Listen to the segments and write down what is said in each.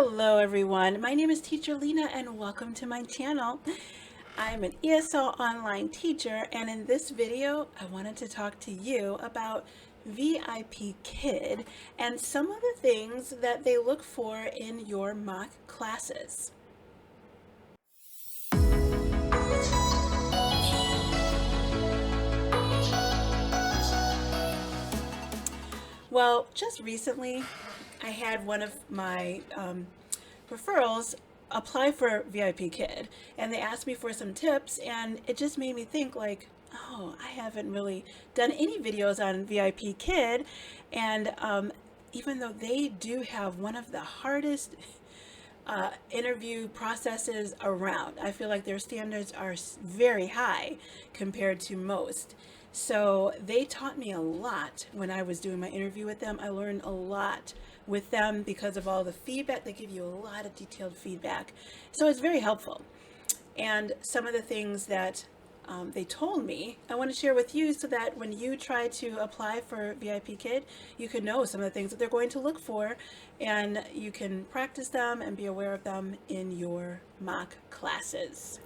Hello everyone, my name is Teacher Lena and welcome to my channel. I'm an ESL online teacher, and in this video I wanted to talk to you about Vipkid and some of the things that they look for in your mock classes. Well, just recently I had one of my referrals apply for Vipkid, and they asked me for some tips, and it just made me think like, oh, I haven't really done any videos on Vipkid, and even though they do have one of the hardest interview processes around, I feel like their standards are very high compared to most. So they taught me a lot when I was doing my interview with them. I learned a lot with them because of all the feedback. They give you a lot of detailed feedback. So it's very helpful. And some of the things that they told me, I want to share with you so that when you try to apply for Vipkid, you can know some of the things that they're going to look for, and you can practice them and be aware of them in your mock classes.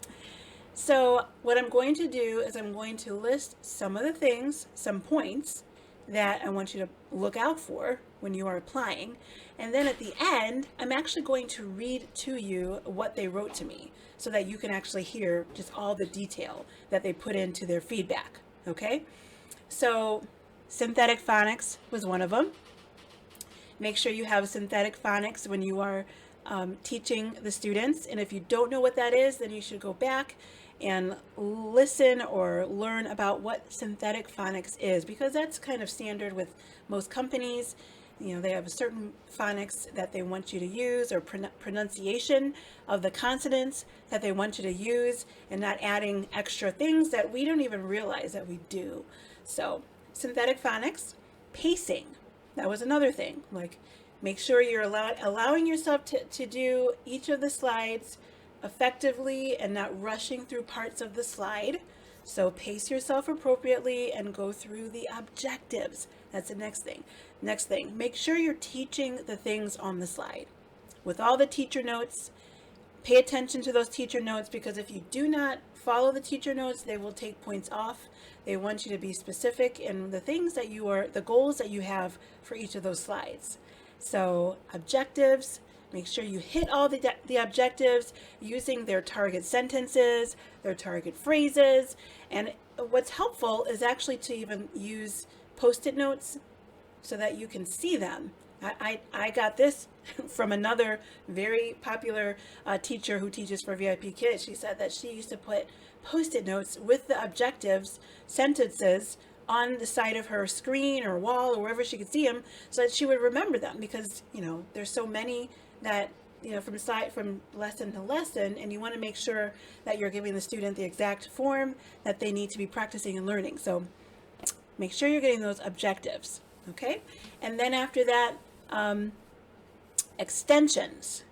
So what I'm going to do is I'm going to list some of the things, some points that I want you to look out for when you are applying. And then at the end, I'm actually going to read to you what they wrote to me so that you can actually hear just all the detail that they put into their feedback. Okay? So synthetic phonics was one of them. Make sure you have synthetic phonics when you are teaching the students. And if you don't know what that is, then you should go back and listen or learn about what synthetic phonics is, because that's kind of standard with most companies. You know, they have a certain phonics that they want you to use, or pronunciation of the consonants that they want you to use, and not adding extra things that we don't even realize that we do. So synthetic phonics. Pacing, that was another thing. Like, make sure you're allowing yourself to do each of the slides effectively and not rushing through parts of the slide. So pace yourself appropriately and go through the objectives. That's the next thing. Next thing, make sure you're teaching the things on the slide with all the teacher notes. Pay attention to those teacher notes, because if you do not follow the teacher notes, they will take points off. They want you to be specific in the things that you are, the goals that you have for each of those slides. So objectives, make sure you hit all the objectives using their target sentences, their target phrases. And what's helpful is actually to even use post-it notes so that you can see them. I got this from another very popular teacher who teaches for Vipkid. She said that she used to put post-it notes with the objectives, sentences, on the side of her screen or wall or wherever she could see them, so that she would remember them, because there's so many that from lesson to lesson, and you want to make sure that you're giving the student the exact form that they need to be practicing and learning. So make sure you're getting those objectives. Okay, and then after that, extensions.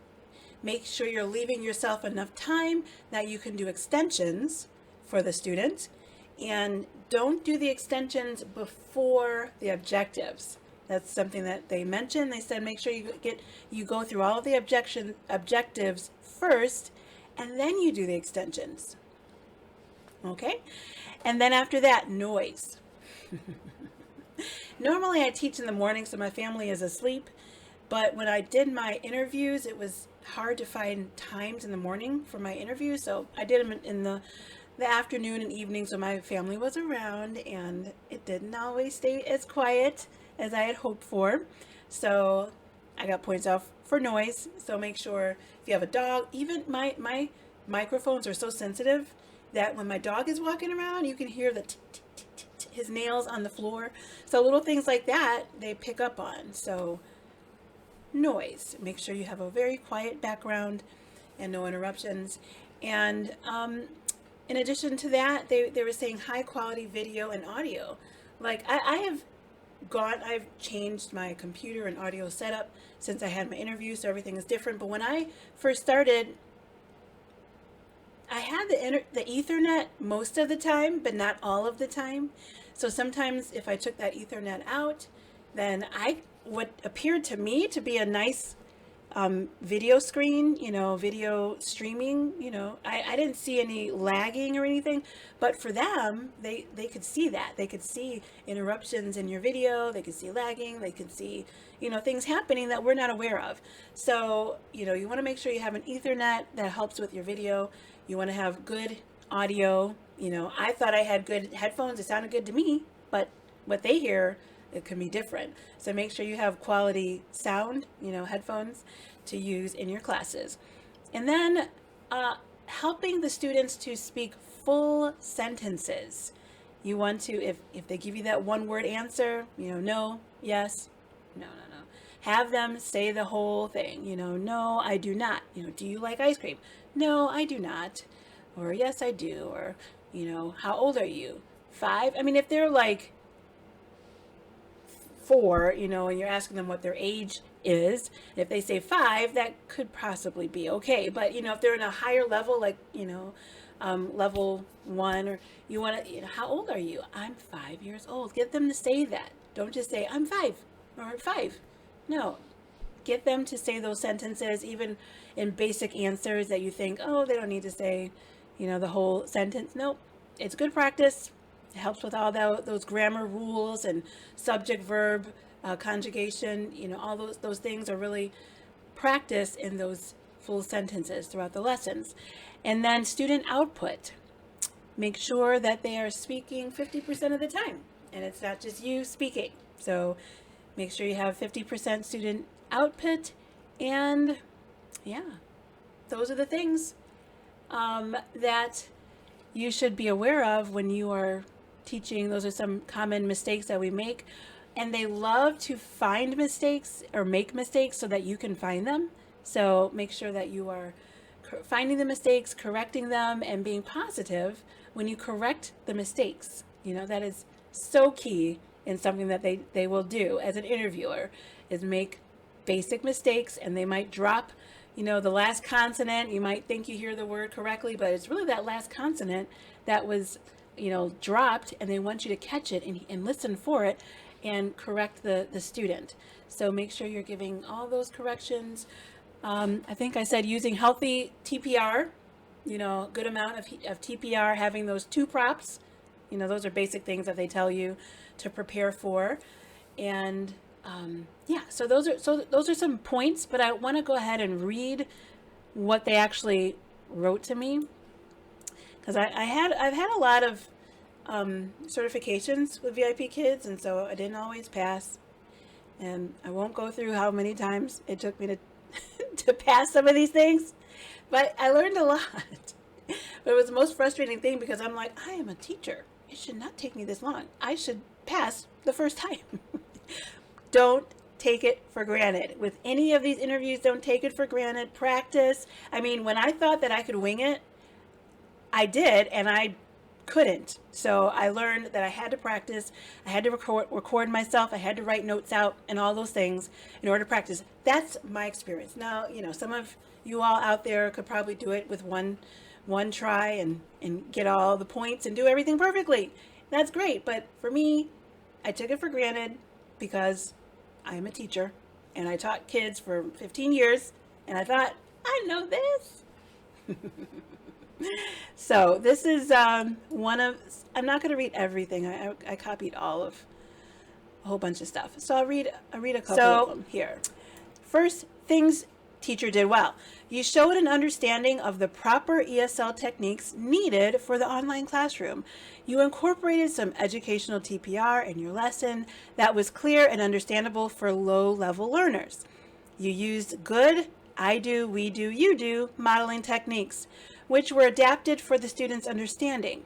Make sure you're leaving yourself enough time that you can do extensions for the student, and don't do the extensions before the objectives. That's something that they mentioned. They said make sure you go through all of the objectives first, and then you do the extensions. Okay, and then after that, noise. Normally I teach in the morning, so my family is asleep, but when I did my interviews, it was hard to find times in the morning for my interviews, so I did them in the afternoon and evening, so my family was around, and it didn't always stay as quiet as I had hoped for. So I got points off for noise. So make sure if you have a dog, even my microphones are so sensitive that when my dog is walking around, you can hear the his nails on the floor. So little things like that they pick up on. So noise, make sure you have a very quiet background and no interruptions. And in addition to that, they were saying high quality video and audio. Like I've changed my computer and audio setup since I had my interview, so everything is different. But when I first started, I had the Ethernet most of the time, but not all of the time. So sometimes if I took that Ethernet out, then what appeared to me to be a nice video screen, video streaming, I didn't see any lagging or anything, but for them, they could see that. They could see interruptions in your video, they could see lagging, they could see, things happening that we're not aware of. So, you want to make sure you have an Ethernet that helps with your video. You want to have good audio. I thought I had good headphones. It sounded good to me, but what they hear, it can be different. So make sure you have quality sound, headphones to use in your classes. And then helping the students to speak full sentences. You want to, if they give you that one word answer, no, yes, no. Have them say the whole thing, no, I do not. Do you like ice cream? No, I do not. Or yes, I do. Or, how old are you? 5? I mean, if they're like 4, and you're asking them what their age is, if they say 5, that could possibly be okay. But, if they're in a higher level, like, level 1, or you want to, how old are you? I'm 5 years old. Get them to say that. Don't just say, I'm 5 or 5. No. Get them to say those sentences, even in basic answers that you think, oh, they don't need to say, the whole sentence. Nope. It's good practice. It helps with all those grammar rules and subject verb conjugation. All those things are really practiced in those full sentences throughout the lessons. And then student output. Make sure that they are speaking 50% of the time, and it's not just you speaking. So make sure you have 50% student output. And yeah, those are the things that you should be aware of when you are teaching. Those are some common mistakes that we make, and they love to find mistakes or make mistakes so that you can find them. So make sure that you are finding the mistakes, correcting them, and being positive when you correct the mistakes. That is so key in something that they will do as an interviewer, is make basic mistakes, and they might drop the last consonant. You might think you hear the word correctly, but it's really that last consonant that was dropped, and they want you to catch it and listen for it and correct the student. So make sure you're giving all those corrections. I think I said using healthy TPR, good amount of TPR, having those 2 props. Those are basic things that they tell you to prepare for. And yeah, so those are some points, but I want to go ahead and read what they actually wrote to me, because I've had a lot of certifications with Vipkids, and so I didn't always pass. And I won't go through how many times it took me to to pass some of these things, but I learned a lot. But it was the most frustrating thing, because I'm like, I am a teacher. It should not take me this long. I should pass the first time. Don't take it for granted. With any of these interviews, don't take it for granted. Practice. I mean, when I thought that I could wing it, I did, and I couldn't. So I learned that I had to practice. I had to record myself. I had to write notes out and all those things in order to practice. That's my experience. Now, some of you all out there could probably do it with one try and get all the points and do everything perfectly. That's great. But for me, I took it for granted because I am a teacher and I taught kids for 15 years, and I thought, I know this. So this is one of, I'm not going to read everything. I copied all of a whole bunch of stuff. So I'll read a couple of them here. First, things teacher did well. You showed an understanding of the proper ESL techniques needed for the online classroom. You incorporated some educational TPR in your lesson that was clear and understandable for low-level learners. You used good I do, we do, you do modeling techniques, which were adapted for the students' understanding.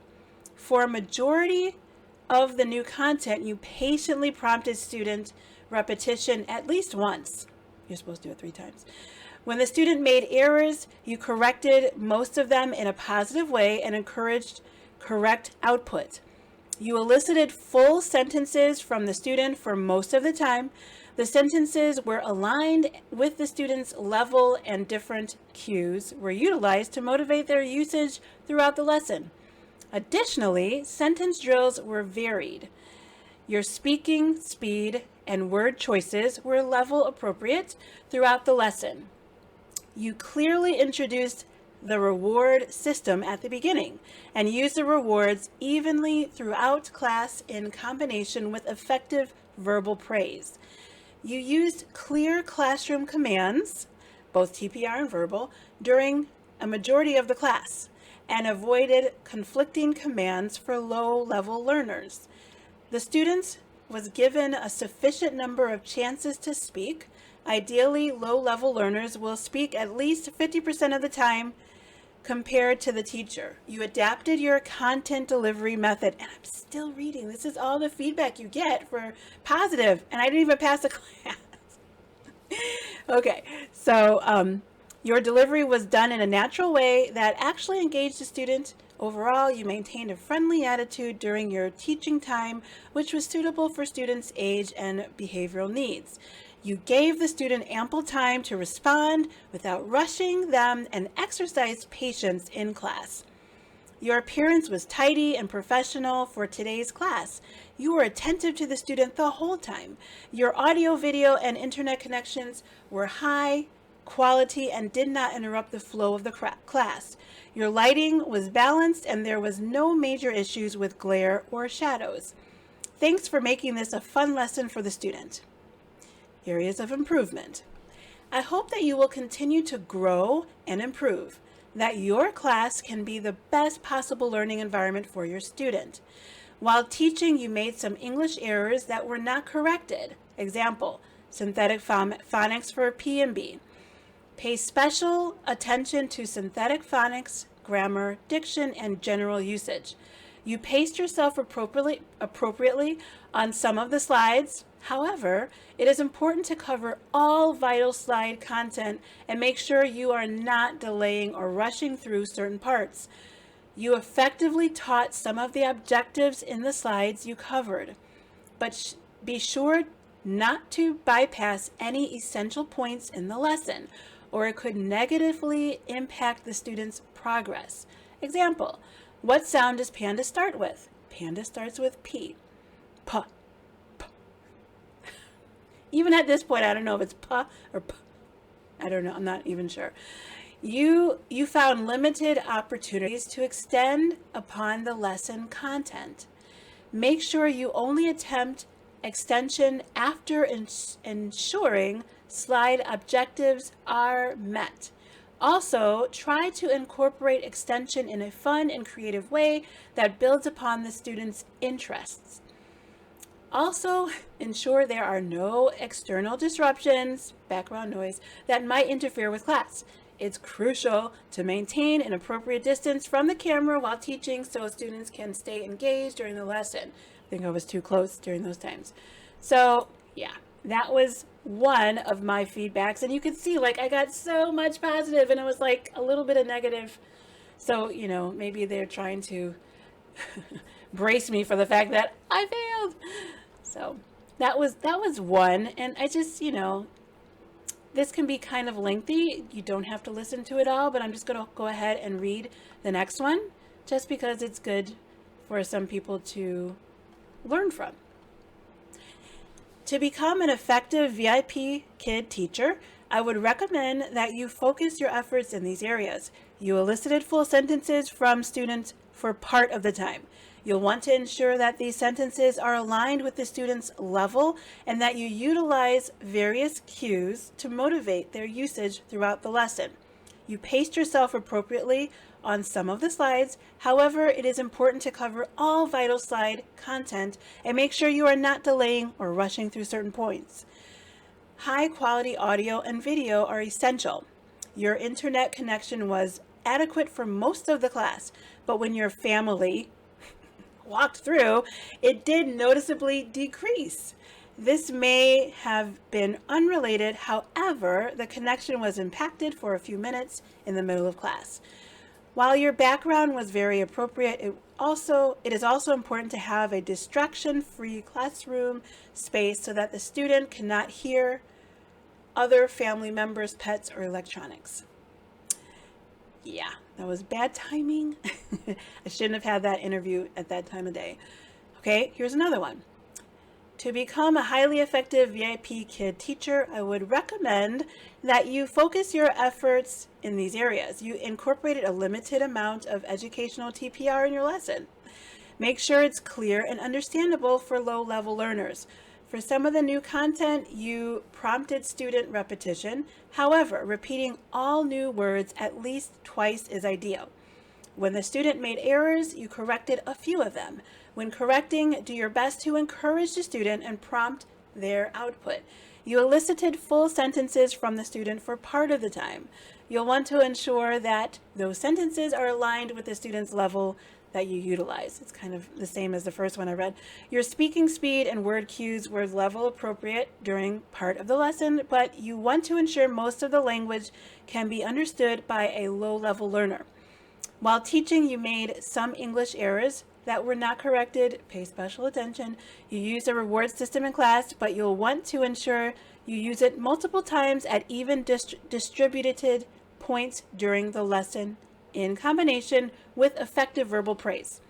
For a majority of the new content, you patiently prompted student repetition at least once. You're supposed to do it 3 times. When the student made errors, you corrected most of them in a positive way and encouraged correct output. You elicited full sentences from the student for most of the time. The sentences were aligned with the student's level, and different cues were utilized to motivate their usage throughout the lesson. Additionally, sentence drills were varied. Your speaking speed and word choices were level appropriate throughout the lesson. You clearly introduced the reward system at the beginning and used the rewards evenly throughout class in combination with effective verbal praise. You used clear classroom commands, both TPR and verbal, during a majority of the class and avoided conflicting commands for low-level learners. The students was given a sufficient number of chances to speak. Ideally, low-level learners will speak at least 50% of the time compared to the teacher. You adapted your content delivery method, and I'm still reading. This is all the feedback you get for positive, and I didn't even pass a class. Okay, so your delivery was done in a natural way that actually engaged the student. Overall, you maintained a friendly attitude during your teaching time, which was suitable for students' age and behavioral needs. You gave the student ample time to respond without rushing them and exercised patience in class. Your appearance was tidy and professional for today's class. You were attentive to the student the whole time. Your audio, video, and internet connections were high quality and did not interrupt the flow of the class. Your lighting was balanced and there was no major issues with glare or shadows. Thanks for making this a fun lesson for the student. Areas of improvement. I hope that you will continue to grow and improve, that your class can be the best possible learning environment for your student. While teaching, you made some English errors that were not corrected. Example, synthetic phonics for P and B. Pay special attention to synthetic phonics, grammar, diction, and general usage. You paced yourself appropriately on some of the slides. However, it is important to cover all vital slide content and make sure you are not delaying or rushing through certain parts. You effectively taught some of the objectives in the slides you covered, but be sure not to bypass any essential points in the lesson, or it could negatively impact the student's progress. Example, what sound does panda start with? Panda starts with P. P. P. Even at this point, I don't know if it's P or P. I don't know. I'm not even sure. You found limited opportunities to extend upon the lesson content. Make sure you only attempt extension after ensuring slide objectives are met. Also, try to incorporate extension in a fun and creative way that builds upon the student's interests. Also, ensure there are no external disruptions, background noise, that might interfere with class. It's crucial to maintain an appropriate distance from the camera while teaching so students can stay engaged during the lesson. I think I was too close during those times. So, yeah, that was one of my feedbacks. And you could see, like, I got so much positive and it was like a little bit of negative. So, you know, maybe they're trying to brace me for the fact that I failed. So that was one. And I just, you know, this can be kind of lengthy. You don't have to listen to it all, but I'm just going to go ahead and read the next one just because it's good for some people to learn from. To become an effective VIP kid teacher, I would recommend that you focus your efforts in these areas. You elicited full sentences from students for part of the time. You'll want to ensure that these sentences are aligned with the student's level and that you utilize various cues to motivate their usage throughout the lesson. You paced yourself appropriately on some of the slides. However, it is important to cover all vital slide content and make sure you are not delaying or rushing through certain points. High quality audio and video are essential. Your internet connection was adequate for most of the class, but when your family walked through, it did noticeably decrease. This may have been unrelated. However, the connection was impacted for a few minutes in the middle of class. While your background was very appropriate, it is also important to have a distraction-free classroom space so that the student cannot hear other family members, pets, or electronics. Yeah, that was bad timing. I shouldn't have had that interview at that time of day. Okay, here's another one. To become a highly effective VIP Kid teacher, I would recommend that you focus your efforts in these areas. You incorporated a limited amount of educational TPR in your lesson. Make sure it's clear and understandable for low-level learners. For some of the new content, you prompted student repetition. However, repeating all new words at least twice is ideal. When the student made errors, you corrected a few of them. When correcting, do your best to encourage the student and prompt their output. You elicited full sentences from the student for part of the time. You'll want to ensure that those sentences are aligned with the student's level that you utilize. It's kind of the same as the first one I read. Your speaking speed and word cues were level appropriate during part of the lesson, but you want to ensure most of the language can be understood by a low-level learner. While teaching, you made some English errors that were not corrected. Pay special attention. You used a reward system in class, but you'll want to ensure you use it multiple times at even distributed points during the lesson in combination with effective verbal praise.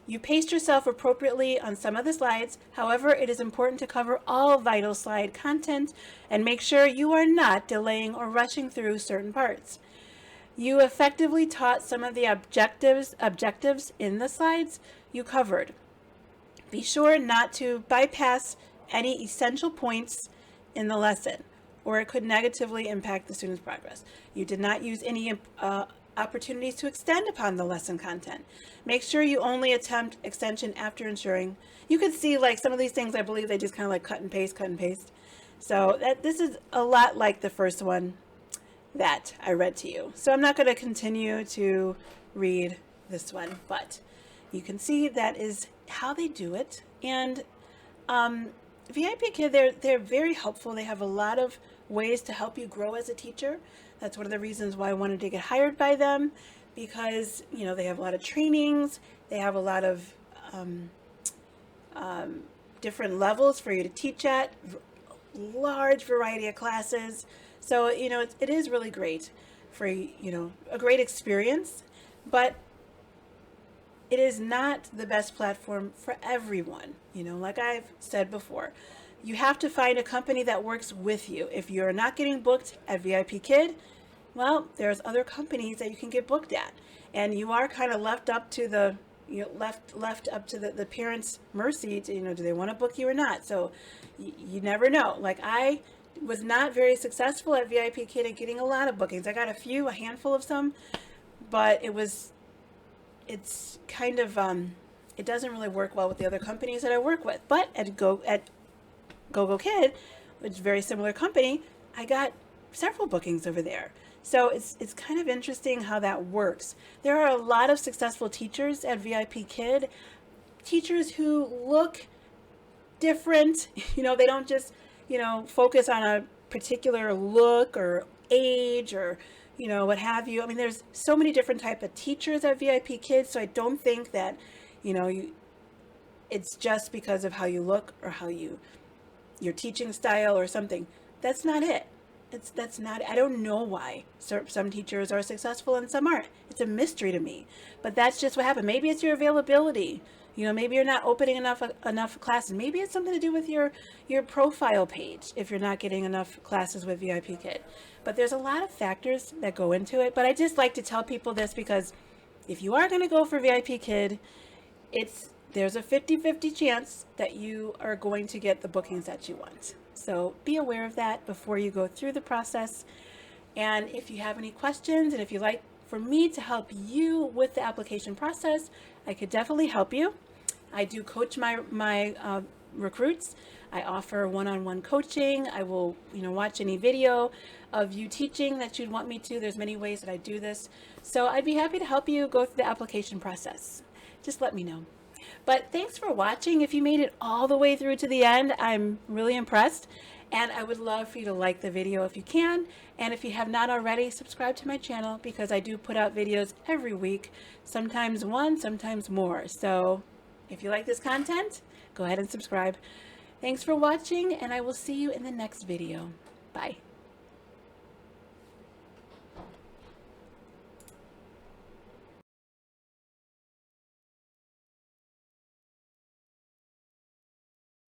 You paced yourself appropriately on some of the slides. However, it is important to cover all vital slide content and make sure you are not delaying or rushing through certain parts. You effectively taught some of the objectives in the slides you covered. Be sure not to bypass any essential points in the lesson, or it could negatively impact the student's progress. You did not use any opportunities to extend upon the lesson content. Make sure you only attempt extension after ensuring. You could see like some of these things, I believe they just kind of like cut and paste. So this is a lot like the first one that I read to you. So I'm not going to continue to read this one, but you can see that is how they do it. And VIP Kid, they're very helpful. They have a lot of ways to help you grow as a teacher. That's one of the reasons why I wanted to get hired by them, because they have a lot of trainings. They have a lot of different levels for you to teach at, large variety of classes. So, it is really great for, a great experience, but it is not the best platform for everyone. Like I've said before, you have to find a company that works with you. If you're not getting booked at VIP Kid, well, there's other companies that you can get booked at, and you are kind of left up to the left up to the parents' mercy to, do they want to book you or not? So you never know. Like I was not very successful at VIP Kid at getting a lot of bookings. I got a handful of some, but it's kind of it doesn't really work well with the other companies that I work with. But at Gogokid, which is a very similar company, I got several bookings over there. So it's kind of interesting how that works. There are a lot of successful teachers at VIP Kid, teachers who look different. They don't just focus on a particular look or age or what have you. I mean, there's so many different type of teachers at VIP Kids, so I don't think that it's just because of how you look or how your teaching style or something. That's not it. That's not. I don't know why some teachers are successful and some aren't. It's a mystery to me. But that's just what happened. Maybe it's your availability. Maybe you're not opening enough classes. Maybe it's something to do with your profile page if you're not getting enough classes with VIP Kid. But there's a lot of factors that go into it. But I just like to tell people this because if you are going to go for VIP Kid, there's a 50-50 chance that you are going to get the bookings that you want. So be aware of that before you go through the process. And if you have any questions and if you'd like for me to help you with the application process, I could definitely help you. I do coach my recruits. I offer one-on-one coaching. I will, watch any video of you teaching that you'd want me to. There's many ways that I do this. So I'd be happy to help you go through the application process. Just let me know. But thanks for watching. If you made it all the way through to the end, I'm really impressed. And I would love for you to like the video if you can. And if you have not already, subscribe to my channel because I do put out videos every week, sometimes one, sometimes more. So if you like this content, go ahead and subscribe. Thanks for watching, and I will see you in the next video. Bye.